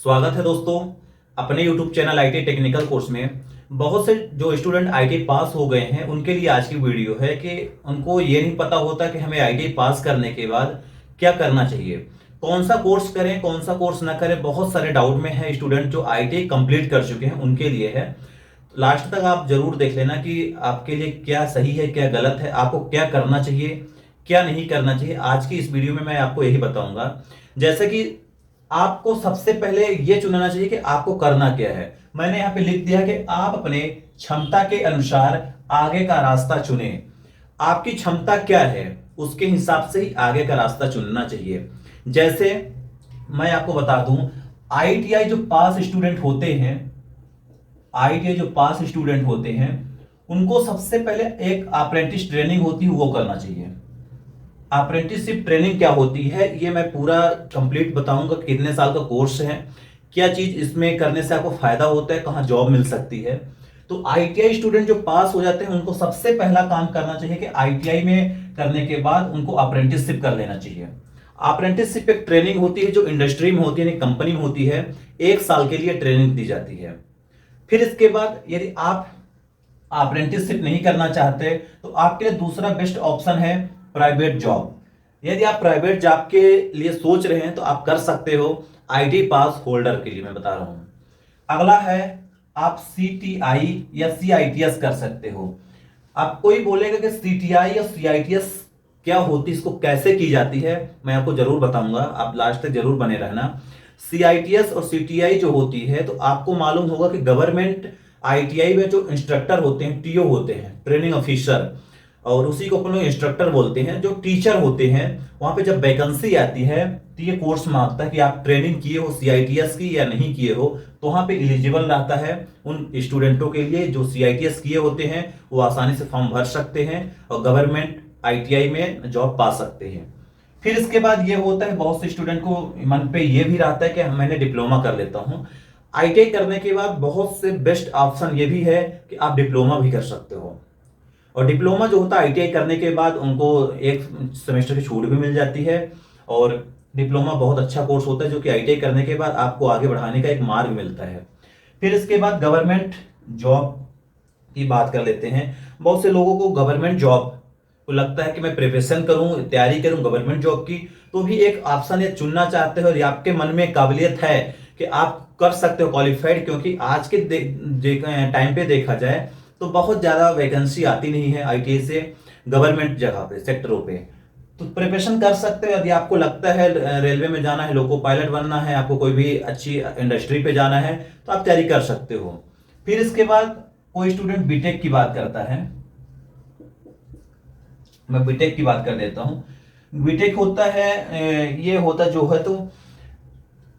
स्वागत है दोस्तों अपने YouTube channel IT technical course में। बहुत से जो स्टूडेंट आईटी पास हो गए हैं उनके लिए आज की वीडियो है कि उनको ये नहीं पता होता कि हमें आईटी पास करने के बाद क्या करना चाहिए, कौन सा कोर्स करें कौन सा कोर्स ना करें। बहुत सारे डाउट में है स्टूडेंट जो आईटी कंप्लीट कर चुके हैं उनके लिए है। लास्ट तक आप जरूर देख लेना कि आपके लिए क्या सही है क्या गलत है, आपको क्या करना चाहिए क्या नहीं करना चाहिए। आज की इस वीडियो में मैं आपको यही बताऊंगा। जैसे कि आपको सबसे पहले यह चुनना चाहिए कि आपको करना क्या है। मैंने यहां पे लिख दिया कि आप अपने क्षमता के अनुसार आगे का रास्ता चुने। आपकी क्षमता क्या है उसके हिसाब से ही आगे का रास्ता चुनना चाहिए। जैसे मैं आपको बता दूं, आईटीआई जो पास स्टूडेंट होते हैं, आईटीआई जो पास स्टूडेंट होते हैं उनको सबसे पहले एक अप्रेंटिस ट्रेनिंग होती है वो करना चाहिए। अप्रेंटिसशिप ट्रेनिंग क्या होती है ये मैं पूरा कंप्लीट बताऊंगा। कितने साल का कोर्स है, क्या चीज इसमें करने से आपको फायदा होता है, कहाँ जॉब मिल सकती है। तो आईटीआई स्टूडेंट जो पास हो जाते हैं उनको सबसे पहला काम करना चाहिए कि आईटीआई में करने के बाद उनको अप्रेंटिसशिप कर लेना चाहिए। अप्रेंटिसशिप एक ट्रेनिंग होती है जो इंडस्ट्री में होती है, कंपनी में होती है। 1 साल के लिए ट्रेनिंग दी जाती है। फिर इसके बाद यदि आप अप्रेंटिसशिप नहीं करना चाहते तो आपके लिए दूसरा बेस्ट ऑप्शन है प्राइवेट जॉब। यदि आप प्राइवेट जॉब के लिए सोच रहे हैं तो आप कर सकते हो आईटी पास होल्डर के लिए मैं बता रहा हूं। अगला है आप सीटीआई या सीआईटीएस कर सकते हो। आप कोई बोलेगा कि सीटीआई या सीआईटीएस क्या होती है, इसको कैसे की जाती है, मैं आपको जरूर बताऊंगा, आप लास्ट तक जरूर बने रहना। सीआईटीएस और सीटीआई जो होती है तो आपको मालूम होगा कि गवर्नमेंट आईटीआई में जो इंस्ट्रक्टर होते हैं टीओ होते हैं, ट्रेनिंग ऑफिसर, और उसी को अपन लोग इंस्ट्रक्टर बोलते हैं। जो टीचर होते हैं वहां पे जब वैकेंसी आती है तो ये कोर्स मांगता है कि आप ट्रेनिंग किए हो सीआईटीएस की या नहीं किए हो, तो वहां पे एलिजिबल रहता है उन स्टूडेंटों के लिए जो सीआईटीएस किए होते हैं। वो आसानी से फॉर्म भर सकते हैं और गवर्नमेंट आईटीआई में जॉब पा सकते हैं। फिर इसके बाद ये होता है बहुत से स्टूडेंट को मन पे ये भी रहता है कि मैंने डिप्लोमा कर लेता हूँ। आईटीआई करने के बाद बहुत से बेस्ट ऑप्शन ये भी है कि आप डिप्लोमा भी कर सकते हो। और डिप्लोमा जो होता है आईटीआई करने के बाद उनको 1 सेमेस्टर की छूट भी मिल जाती है। और डिप्लोमा बहुत अच्छा कोर्स होता है जो कि आईटीआई करने के बाद आपको आगे बढ़ाने का एक मार्ग मिलता है। फिर इसके बाद गवर्नमेंट जॉब की बात कर लेते हैं। बहुत से लोगों को गवर्नमेंट जॉब को लगता है कि मैं प्रिपरेशन करूं तैयारी करूं गवर्नमेंट जॉब की, तो भी एक ऑप्शन ये चुनना चाहते हो और आपके मन में काबिलियत है कि आप कर सकते हो क्वालिफाइड, क्योंकि आज के टाइम पे देखा जाए तो बहुत ज्यादा वैकेंसी आती नहीं है आईटीआई से गवर्नमेंट जगह पे सेक्टरों पे। तो प्रिपरेशन कर सकते हो। यदि आपको लगता है रेलवे में जाना है, लोको पायलट बनना है, आपको कोई भी अच्छी इंडस्ट्री पे जाना है तो आप तैयारी कर सकते हो। फिर इसके बाद कोई स्टूडेंट बीटेक की बात करता है, मैं बीटेक की बात कर देता हूं। बीटेक होता है ये होता जो है तो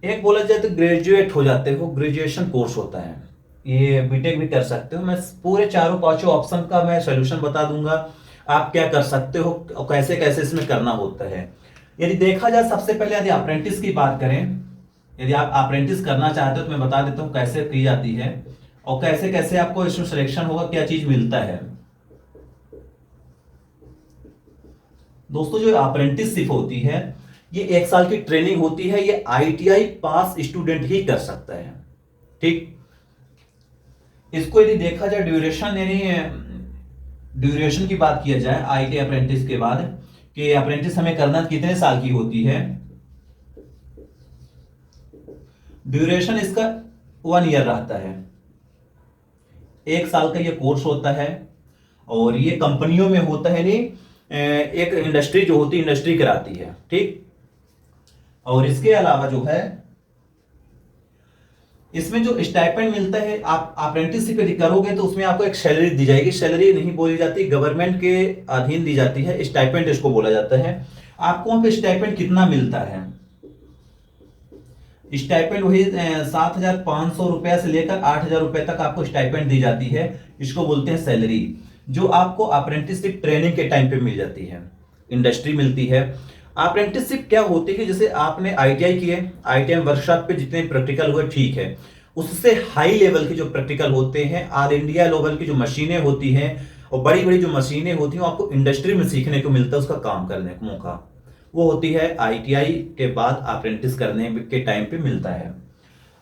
एक बोला जाए तो ग्रेजुएट हो जाते हो, ग्रेजुएशन कोर्स होता है। ये बीटेक भी कर सकते हो। मैं पूरे चारों पांचों ऑप्शन का मैं सोल्यूशन बता दूंगा आप क्या कर सकते हो और कैसे कैसे इसमें करना होता है। यदि देखा जाए सबसे पहले यदि अप्रेंटिस की बात करें, यदि आप अप्रेंटिस करना चाहते हो तो मैं बता देता हूँ कैसे की जाती है और कैसे कैसे आपको इसमें सिलेक्शन होगा, क्या चीज मिलता है। दोस्तों जो अप्रेंटिसशिप होती है ये 1 साल की ट्रेनिंग होती है। ये आईटीआई पास स्टूडेंट ही कर सकता है। ठीक, इसको यदि देखा जाए ड्यूरेशन यानी ड्यूरेशन की बात किया जाए आईटीआई अप्रेंटिस के बाद कि अप्रेंटिस हमें करना कितने साल की होती है, ड्यूरेशन इसका 1 ईयर रहता है। 1 साल का ये कोर्स होता है और ये कंपनियों में होता है, नहीं एक इंडस्ट्री जो होती है इंडस्ट्री कराती है। ठीक, और इसके अलावा जो है इसमें जो स्टाइपेंड मिलता है, आप अप्रेंटिसशिप यदि करोगे तो उसमें आपको एक सैलरी दी जाएगी। सैलरी नहीं बोली जाती, गवर्नमेंट के अधीन दी जाती है, स्टाइपेंड इसको बोला जाता है। आपको वहां पे स्टाइपेंड कितना मिलता है, स्टाइपेंड वही 7,500 रुपए से लेकर 8,000 रुपए तक आपको स्टाइपेंड दी जाती है। इसको बोलते हैं सैलरी, जो आपको अप्रेंटिसशिप ट्रेनिंग के टाइम पे मिल जाती है, इंडस्ट्री मिलती है। अप्रेंटिसशिप क्या होती है, जैसे आपने आईटीआई किए, आईटीआई वर्कशॉप पे जितने प्रैक्टिकल हुए ठीक है, उससे हाई लेवल के जो प्रैक्टिकल होते हैं, ऑल इंडिया लेवल की जो मशीनें होती हैं और बड़ी बड़ी जो मशीनें होती हैं आपको इंडस्ट्री में सीखने को मिलता है, उसका काम करने का मौका, वो होती है आईटीआई के बाद अप्रेंटिस करने के टाइम पे मिलता है।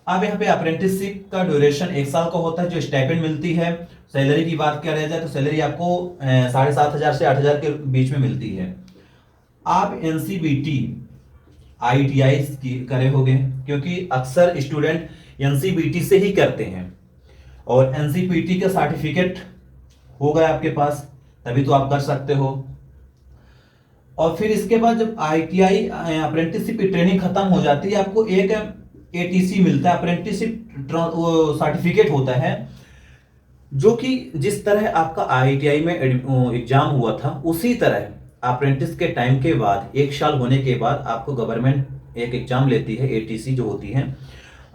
अब यहाँ पे अप्रेंटिसशिप का ड्यूरेशन 1 साल का होता है। जो स्टाइपेंड मिलती है, सैलरी की बात किया जाए तो सैलरी आपको 7,500 से 8,000 के बीच में मिलती है। आप एनसीबीटी आईटीआई करे होंगे, क्योंकि अक्सर स्टूडेंट एनसीबीटी से ही करते हैं, और एनसीबीटी का सर्टिफिकेट होगा आपके पास, तभी तो आप कर सकते हो। और फिर इसके बाद जब आईटीआई अप्रेंटिसशिप की ट्रेनिंग खत्म हो जाती है, आपको एक एटीसी मिलता है, अप्रेंटिसशिप सर्टिफिकेट होता है, जो कि जिस तरह आपका आईटीआई में एग्जाम हुआ था उसी तरह अप्रेंटिस के टाइम के बाद 1 साल होने के बाद आपको गवर्नमेंट एक एग्जाम लेती है, एटीसी जो होती है,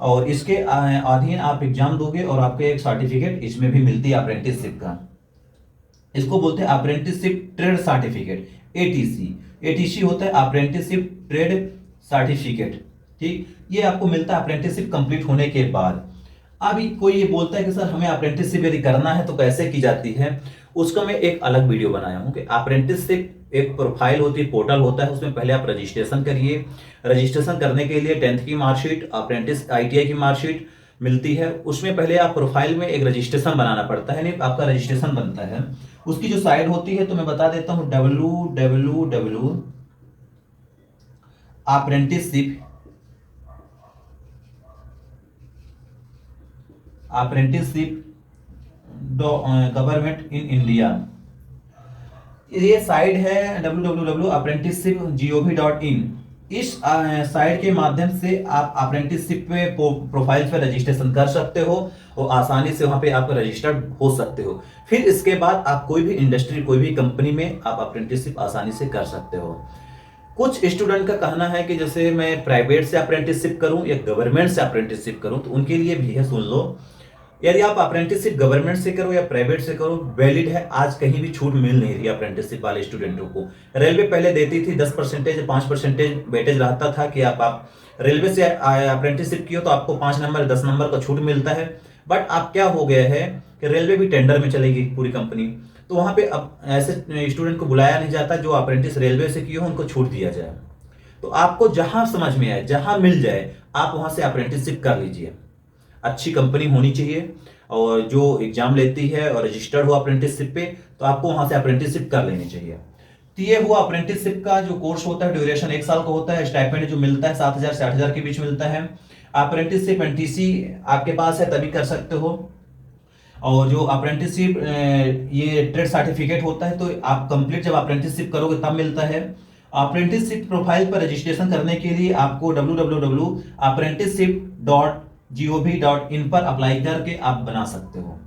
और इसके अधीन आप एग्जाम दोगे और आपको एक सर्टिफिकेट इसमें भी मिलती है अप्रेंटिसशिप का। इसको बोलते हैं apprenticeship trade certificate, ATC. ATC होता है अप्रेंटिसशिप ट्रेड सर्टिफिकेट, ठीक। ये आपको मिलता है अप्रेंटिसशिप कंप्लीट होने के बाद। अभी कोई ये बोलता है कि सर हमें अप्रेंटिसशिप यदि करना है तो कैसे की जाती है, उसका मैं एक अलग वीडियो बनाया हूं कि अप्रेंटिसशिप एक प्रोफाइल होती है, पोर्टल होता है, उसमें पहले आप रजिस्ट्रेशन करिए। रजिस्ट्रेशन करने के लिए 10th की मार्कशीट, अप्रेंटिस आईटीआई की मार्कशीट मिलती है। उसमें पहले आप प्रोफाइल में एक रजिस्ट्रेशन बनाना पड़ता है, नहीं आपका रजिस्ट्रेशन बनता है। उसकी जो साइट होती है तो मैं बता देता हूं, www apprenticeship government in India, ये साइट है www.apprenticeshipgov.in। इस साइट के माध्यम से आप अप्रेंटिसशिप पे प्रोफाइल पे रजिस्ट्रेशन कर सकते हो और आसानी से वहां पे आप रजिस्टर्ड हो सकते हो। फिर इसके बाद आप कोई भी इंडस्ट्री, कोई भी कंपनी में आप अप्रेंटिसशिप आसानी से कर सकते हो। कुछ स्टूडेंट का कहना है कि जैसे मैं प्राइवेट से अप्रेंटिसशिप करूं या गवर्नमेंट से अप्रेंटिसशिप करूं, तो उनके लिए भी है, सुन लो। यदि आप अप्रेंटिसशिप गवर्नमेंट से करो या प्राइवेट से करो, वैलिड है। आज कहीं भी छूट मिल नहीं रही अप्रेंटिसशिप वाले स्टूडेंटों को। रेलवे पहले देती थी 10% 5% वेटेज रहता था कि आप रेलवे से अप्रेंटिसशिप किए तो आपको 5 नंबर 10 नंबर का छूट मिलता है। बट अब क्या हो गया है कि रेलवे भी टेंडर में चलेगी पूरी कंपनी, तो वहां पे अब ऐसे स्टूडेंट को बुलाया नहीं जाता जो अप्रेंटिस रेलवे से किए हो, उनको छूट दिया जाए। तो आपको जहां समझ में आए, जहां मिल जाए, आप वहां से अप्रेंटिसशिप कर लीजिए। अच्छी कंपनी होनी चाहिए और जो एग्जाम लेती है और रजिस्टर्ड हो अप्रेंटिसशिप पे, तो आपको वहां से अप्रेंटिसशिप कर लेनी चाहिए। तो ये हुआ अप्रेंटिसशिप का जो कोर्स होता है, ड्यूरेशन 1 साल का होता है। स्टाइपेंड जो मिलता है 7,000 से 8,000 के बीच मिलता है। अप्रेंटिसशिप एनटीसी आपके पास है तभी कर सकते हो। और जो अप्रेंटिसशिप ये ट्रेड सर्टिफिकेट होता है, तो आप कंप्लीट जब अप्रेंटिसशिप करोगे तब मिलता है। अप्रेंटिसशिप प्रोफाइल पर रजिस्ट्रेशन करने के लिए आपको www.apprenticeship.gov.in पर अप्लाई करके आप बना सकते हो।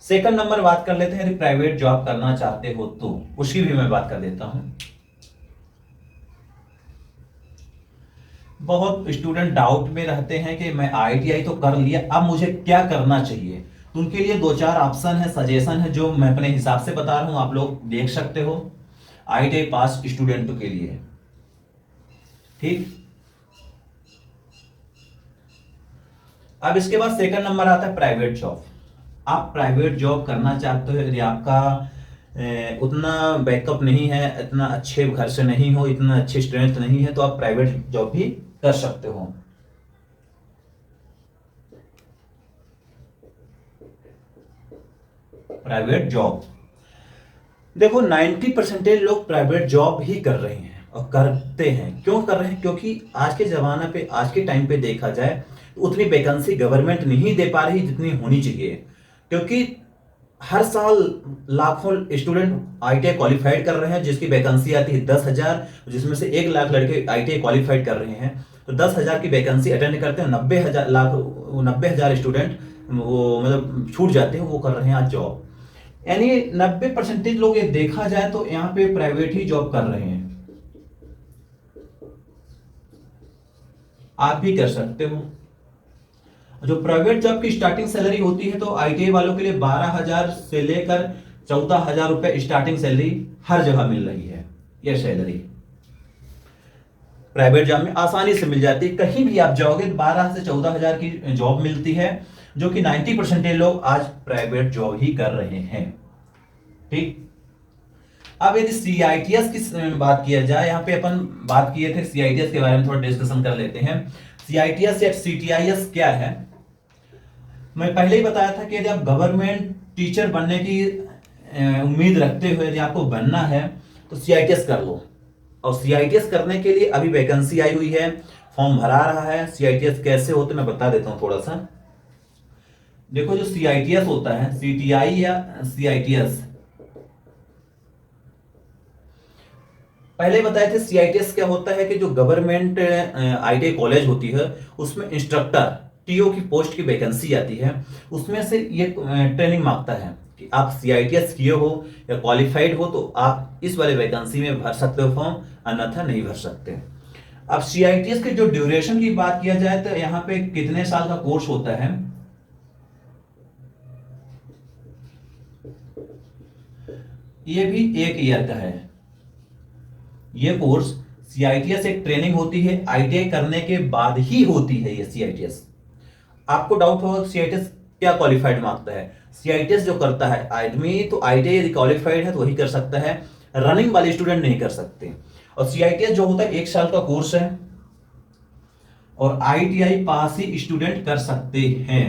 सेकंड नंबर बात कर लेते हैं, यदि प्राइवेट जॉब करना चाहते हो तो उसकी भी मैं बात कर देता हूं। बहुत स्टूडेंट डाउट में रहते हैं कि मैं आईटीआई तो कर लिया, अब मुझे क्या करना चाहिए। तो उनके लिए 2-4 ऑप्शन है, सजेशन है, जो मैं अपने हिसाब से बता रहा हूं, आप लोग देख सकते हो आईटीआई पास स्टूडेंटों के लिए, ठीक। अब इसके बाद सेकंड नंबर आता है प्राइवेट जॉब। आप प्राइवेट जॉब करना चाहते हो, यदि आपका उतना बैकअप नहीं है, इतना अच्छे घर से नहीं हो, इतना अच्छी स्ट्रेंथ नहीं है, तो आप प्राइवेट जॉब भी कर सकते हो। प्राइवेट जॉब देखो 90% लोग प्राइवेट जॉब ही कर रहे हैं और करते हैं। क्यों कर रहे हैं? क्योंकि आज के जमाना पे, आज के टाइम पे देखा जाए तो उतनी वैकेंसी गवर्नमेंट नहीं दे पा रही जितनी होनी चाहिए। क्योंकि हर साल लाखों स्टूडेंट आईटीआई क्वालिफाइड कर रहे हैं, जिसकी वैकेंसी आती है 10,000, जिसमें से 1 लाख लड़के आईटीआई क्वालिफाइड कर रहे हैं। तो 10,000 की वैकेंसी अटेंड करते हैं, 90,000 स्टूडेंट वो मतलब छूट जाते हैं, वो कर रहे हैं आज जॉब। यानी 90% लोग, ये देखा जाए तो यहाँ पे प्राइवेट ही जॉब कर रहे हैं। आप भी कर सकते हो। जो प्राइवेट जॉब की स्टार्टिंग सैलरी होती है, तो आईटीआई वालों के लिए 12,000 से लेकर 14,000 रुपए स्टार्टिंग सैलरी हर जगह मिल रही है। यह सैलरी प्राइवेट जॉब में आसानी से मिल जाती है, कहीं भी आप जाओगे 12 से 14,000 की जॉब मिलती है, जो कि 90% लोग आज प्राइवेट जॉब ही कर रहे हैं, ठीक। अब यदि सीआईटीएस की बात किया जाए, यहाँ पे अपन बात किए थे सीआईटीएस के बारे में, थोड़ा डिस्कशन कर लेते हैं। CITS या CTIS क्या है? मैं पहले ही बताया था कि यदि आप गवर्नमेंट टीचर बनने की उम्मीद रखते हुए यदि आपको बनना है तो CITS कर लो। और CITS करने के लिए अभी वैकेंसी आई हुई है, फॉर्म भरा रहा है। CITS कैसे होते मैं बता देता हूं थोड़ा सा। देखो, जो CITS होता है, CTI या CITS, पहले बताए थे CITS क्या होता है कि जो गवर्नमेंट ITI कॉलेज होती है उसमें इंस्ट्रक्टर TO की पोस्ट की वैकेंसी आती है, उसमें से ये ट्रेनिंग मांगता है कि आप CITS किए हो या क्वालिफाइड हो तो आप इस वाले वैकेंसी में भर सकते हो फॉर्म, अन्यथा नहीं भर सकते। अब CITS के जो ड्यूरेशन की बात किया जाए तो यहाँ पे कितने साल का कोर्स होता है, ये भी 1 ईयर का है। ये कोर्स CITS एक ट्रेनिंग होती है, ITI करने के बाद ही होती है ये CITS। आपको डाउट होगा CITS क्या क्वालिफाइड मांगता है? CITS जो करता है आदमी, तो ITI यदि क्वालिफाइड है तो वही कर सकता है, रनिंग वाले स्टूडेंट नहीं कर सकते। और CITS जो होता है 1 साल का कोर्स है और ITI पास ही स्टूडेंट कर सकते हैं।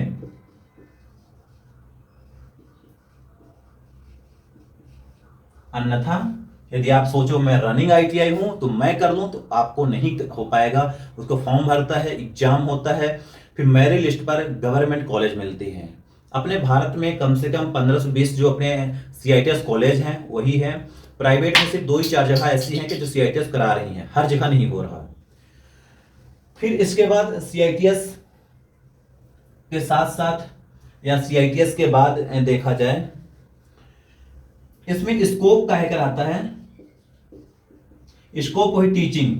अन्यथा यदि आप सोचो मैं रनिंग ITI हूं तो मैं कर लूं, तो आपको नहीं हो पाएगा। उसको फॉर्म भरता है, एग्जाम होता है, फिर मेरिट लिस्ट पर गवर्नमेंट कॉलेज मिलते हैं। अपने भारत में कम से कम 15 से 20 जो अपने CITS कॉलेज हैं वही है। प्राइवेट में सिर्फ 2 ही 4 जगह ऐसी हैं कि जो CITS करा रही हैं, हर जगह नहीं हो रहा। फिर इसके बाद CITS के साथ साथ या CITS के बाद देखा जाए, इसमें स्कोप काहे कराता है? स्कोप वही टीचिंग।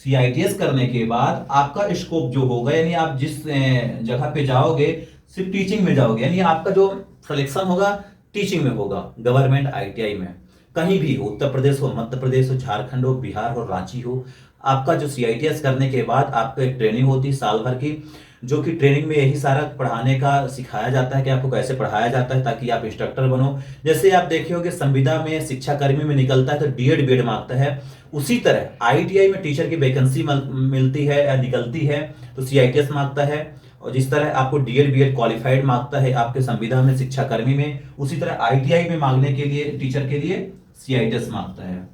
CITS करने के बाद आपका स्कोप जो होगा, यानी आप जिस जगह पे जाओगे सिर्फ टीचिंग में जाओगे, यानी आपका जो सिलेक्शन होगा टीचिंग में होगा। गवर्नमेंट ITI में कहीं भी हो, उत्तर प्रदेश हो, मध्य प्रदेश हो, झारखंड हो, बिहार हो, रांची हो, आपका जो CITS करने के बाद आपको एक ट्रेनिंग होती है साल भर की, जो कि ट्रेनिंग में यही सारा पढ़ाने का सिखाया जाता है कि आपको कैसे पढ़ाया जाता है ताकि आप इंस्ट्रक्टर बनो। जैसे आप देखे होगे संविदा में शिक्षा कर्मी में निकलता है तो DED BED मांगता है, उसी तरह ITI में टीचर की वैकेंसी मिलती है या निकलती है तो CITS मांगता है। और जिस तरह आपको DED BED क्वालिफाइड मांगता है आपके संविदा में शिक्षा कर्मी में, उसी तरह ITI में मांगने के लिए टीचर के लिए CITS मांगता है।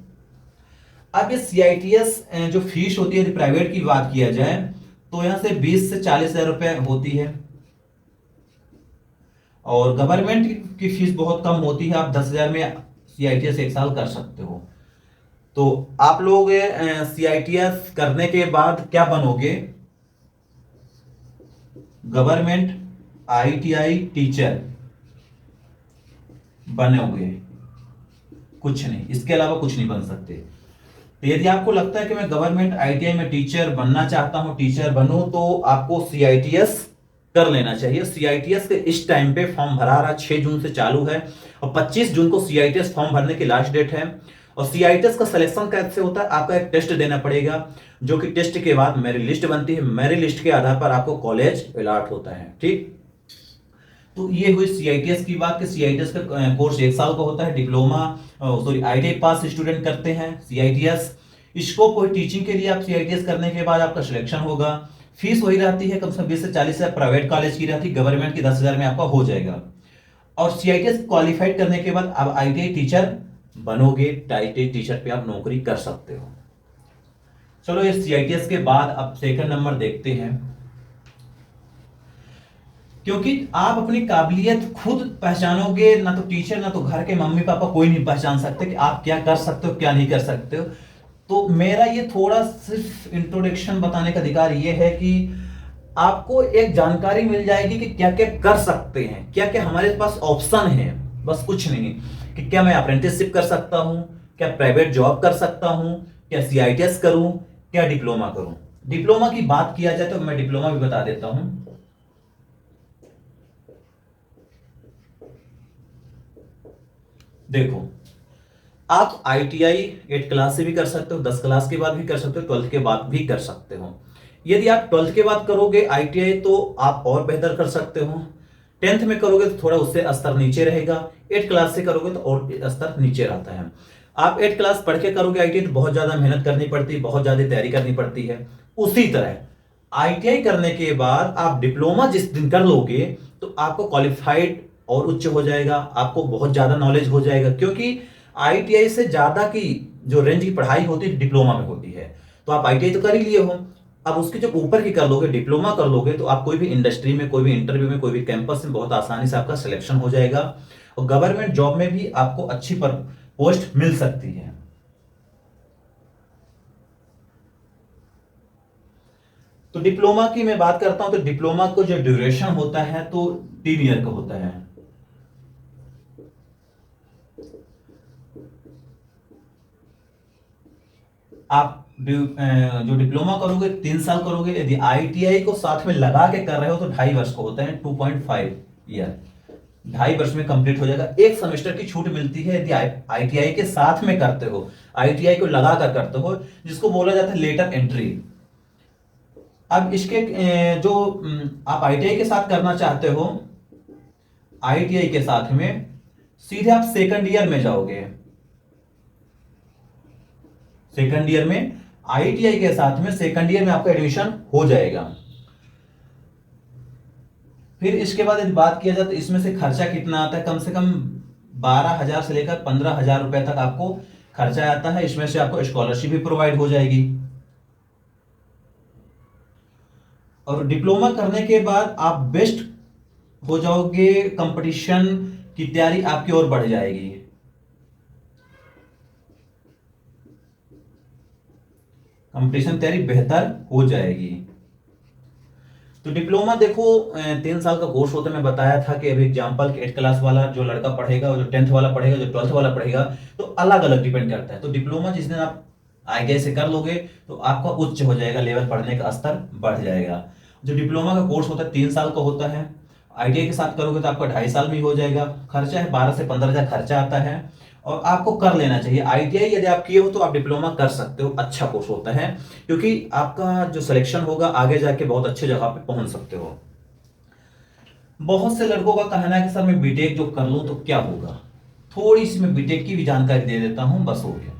अब ये CITS जो फीस होती है, यदि प्राइवेट की बात किया जाए तो यहां से 20 से 40 हजार रुपए होती है, और गवर्नमेंट की फीस बहुत कम होती है। आप 10,000 में CITS 1 साल कर सकते हो। तो आप लोग CITS करने के बाद क्या बनोगे? गवर्नमेंट ITI टीचर बनोगे, कुछ नहीं, इसके अलावा कुछ नहीं बन सकते। तो यदि आपको लगता है कि मैं गवर्नमेंट ITI में टीचर बनना चाहता हूं, टीचर बनूं, तो आपको CITS कर लेना चाहिए। CITS के इस टाइम पे फॉर्म भरा रहा 6 जून से चालू है और 25 जून को CITS फॉर्म भरने की लास्ट डेट है। और CITS का सिलेक्शन कैसे होता है? आपका एक टेस्ट देना पड़ेगा, जो कि टेस्ट के बाद मेरिट लिस्ट बनती है, मेरिट लिस्ट के आधार पर आपको कॉलेज अलॉट होता है। ठीक, तो ये हुई CITS की बात कि CITS का कोर्स 1 साल का होता है। डिप्लोमा ITI पास स्टूडेंट करते हैं CITS। स्कोप वही टीचिंग के लिए आप CITS करने के बाद आपका सिलेक्शन होगा। फीस वही रहती है कम से कम 20 से 40 हजार, प्राइवेट कॉलेज की रहती है, गवर्नमेंट की 10,000 में आपका हो जाएगा। और CITS क्वालिफाइड करने के बाद आप ITI टीचर बनोगे, ITI टीचर पे आप नौकरी कर सकते हो। चलो, ये CITS के बाद अब सेकंड नंबर देखते हैं। क्योंकि आप अपनी काबिलियत खुद पहचानोगे, ना तो टीचर ना तो घर के मम्मी पापा कोई नहीं पहचान सकते कि आप क्या कर सकते हो क्या नहीं कर सकते हो। तो मेरा ये थोड़ा सिर्फ इंट्रोडक्शन बताने का अधिकार ये है कि आपको एक जानकारी मिल जाएगी कि क्या क्या कर सकते हैं, क्या क्या हमारे पास ऑप्शन है, बस कुछ नहीं। कि क्या मैं अप्रेंटिसशिप कर सकता हूं, क्या प्राइवेट जॉब कर सकता हूं, क्या CITS करूं, क्या डिप्लोमा करूं। डिप्लोमा की बात किया जाए तो मैं डिप्लोमा भी बता देता हूं। देखो, आप ITI 8 क्लास से भी कर सकते हो, 10 क्लास के बाद भी कर सकते हो, 12th के बाद भी कर सकते हो। यदि आप 12th के बाद करोगे ITI तो आप और बेहतर कर सकते हो। 10th में करोगे तो थोड़ा उससे स्तर नीचे रहेगा, 8 क्लास से करोगे तो और स्तर नीचे रहता है। आप 8 क्लास पढ़ के करोगे आईटीआई तो बहुत ज्यादा मेहनत करनी पड़ती है, बहुत ज्यादा तैयारी करनी पड़ती है। उसी तरह आईटीआई करने के बाद आप डिप्लोमा जिस दिन कर लोगे तो आपको क्वालिफाइड और उच्च हो जाएगा, आपको बहुत ज्यादा नॉलेज हो जाएगा, क्योंकि आईटीआई से ज्यादा की जो रेंज की पढ़ाई होती है डिप्लोमा में होती है। तो आप आईटीआई तो कर ही लिए हो, अब उसके जो ऊपर की कर लोगे, डिप्लोमा कर लोगे, तो आप कोई भी इंडस्ट्री में, कोई भी इंटरव्यू में, कोई भी कैंपस में बहुत आसानी से आपका सिलेक्शन हो जाएगा और गवर्नमेंट जॉब में भी आपको अच्छी पोस्ट मिल सकती है। तो डिप्लोमा की मैं बात करता हूं तो डिप्लोमा को जो ड्यूरेशन होता है तो 3 ईयर का होता है। आप जो डिप्लोमा करोगे 3 साल करोगे, यदि आईटीआई को साथ में लगा के कर रहे हो तो 2.5 वर्ष का होता है, 2.5 ईयर, 2.5 वर्ष में कंप्लीट हो जाएगा। एक सेमेस्टर की छूट मिलती है यदि आईटीआई के साथ में करते हो, आईटीआई को लगा कर करते हो, जिसको बोला जाता है लेटर एंट्री। अब इसके जो आप आईटीआई के साथ करना चाहते हो, आईटीआई के साथ में सीधे आप सेकंड ईयर में जाओगे। सेकंड ईयर में आईटीआई के साथ में सेकंड ईयर में आपका एडमिशन हो जाएगा। फिर इसके बाद यदि बात किया जाए तो इसमें से खर्चा कितना आता है, कम से कम 12,000 से लेकर 15,000 रुपए तक आपको खर्चा आता है। इसमें से आपको स्कॉलरशिप भी प्रोवाइड हो जाएगी और डिप्लोमा करने के बाद आप बेस्ट हो जाओगे, कंपटीशन की तैयारी आपकी ओर बढ़ जाएगी। कंपटीशन तैयारी बेहतर हो जाएगी। तो डिप्लोमा देखो 3 साल का कोर्स होता है। मैं बताया था कि अभी एग्जाम्पल 8 क्लास वाला जो लड़का पढ़ेगा, जो 10th वाला पढ़ेगा, जो 12th वाला पढ़ेगा, तो अलग अलग डिपेंड करता है। तो डिप्लोमा जिस दिन आप आईटीआई से कर लोगे तो आपका उच्च हो जाएगा, लेवल पढ़ने का स्तर बढ़ जाएगा। जो डिप्लोमा का कोर्स होता है 3 साल का होता है, आईटीआई के साथ करोगे तो आपका 2.5 साल में हो जाएगा। खर्चा है 12 से 15,000 खर्चा आता है और आपको कर लेना चाहिए। आईटीआई यदि आप किए हो तो आप डिप्लोमा कर सकते हो, अच्छा कोर्स होता है, क्योंकि आपका जो सिलेक्शन होगा आगे जाके बहुत अच्छे जगह पे पहुंच सकते हो। बहुत से लड़कों का कहना है कि सर मैं बीटेक जो कर लूं तो क्या होगा। थोड़ी सी मैं बीटेक की भी जानकारी दे देता हूं, बस हो गया।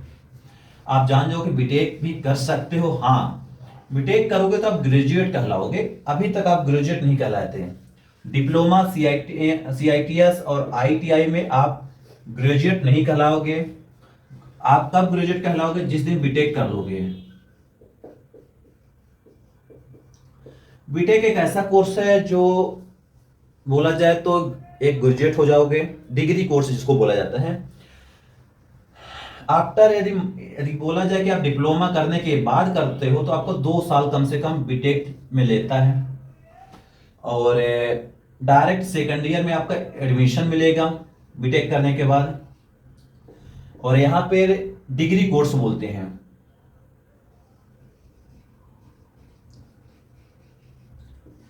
आप जान जाओ कि बीटेक भी कर सकते हो। हाँ, बीटेक करोगे तो आप ग्रेजुएट कहलाओगे, अभी तक आप ग्रेजुएट नहीं कहलाते। डिप्लोमा, सीआईटीएस और आईटीआई में आप ग्रेजुएट नहीं कहलाओगे। आप कब ग्रेजुएट कहलाओगे, जिस दिन बीटेक कर लोगे। बीटेक एक ऐसा कोर्स है जो बोला जाए तो एक ग्रेजुएट हो जाओगे, डिग्री कोर्स जिसको बोला जाता है। आफ्टर यदि बोला जाए कि आप डिप्लोमा करने के बाद करते हो तो आपको 2 साल कम से कम बीटेक में लेता है और डायरेक्ट सेकंड ईयर में आपका एडमिशन मिलेगा बीटेक करने के बाद। और यहां पे डिग्री कोर्स बोलते हैं,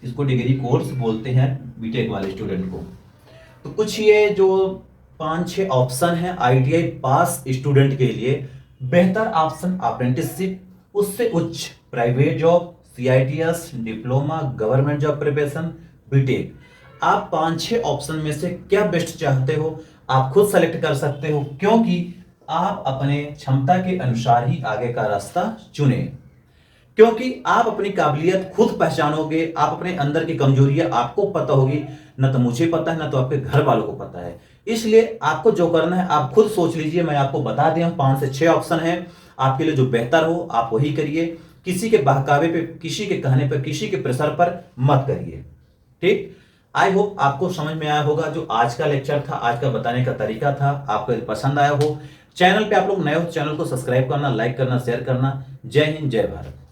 इसको डिग्री कोर्स बोलते हैं बीटेक वाले स्टूडेंट को। तो कुछ ये जो 5-6 ऑप्शन है आईटीआई पास स्टूडेंट के लिए। बेहतर ऑप्शन अप्रेंटिसशिप, उससे उच्च private job, CITS, diploma, government job preparation, BTech. आप 5-6 ऑप्शन में से क्या बेस्ट चाहते हो आप खुद सेलेक्ट कर सकते हो, क्योंकि आप अपने क्षमता के अनुसार ही आगे का रास्ता चुने। क्योंकि आप अपनी काबिलियत खुद पहचानोगे, आप अपने अंदर की कमजोरियां आपको पता होगी, न तो मुझे पता है ना तो आपके घर वालों को पता है। इसलिए आपको जो करना है आप खुद सोच लीजिए। मैं आपको बता दिया 5 से 6 ऑप्शन है आपके लिए, जो बेहतर हो आप वही करिए। किसी के बहकावे पे, किसी के कहने पर, किसी के प्रेशर पर मत करिए। ठीक, आई होप आपको समझ में आया होगा। जो आज का लेक्चर था, आज का बताने का तरीका था, आपको पसंद आया हो। चैनल पे आप लोग नए हो, चैनल को सब्सक्राइब करना, लाइक करना, शेयर करना। जय हिंद, जय भारत।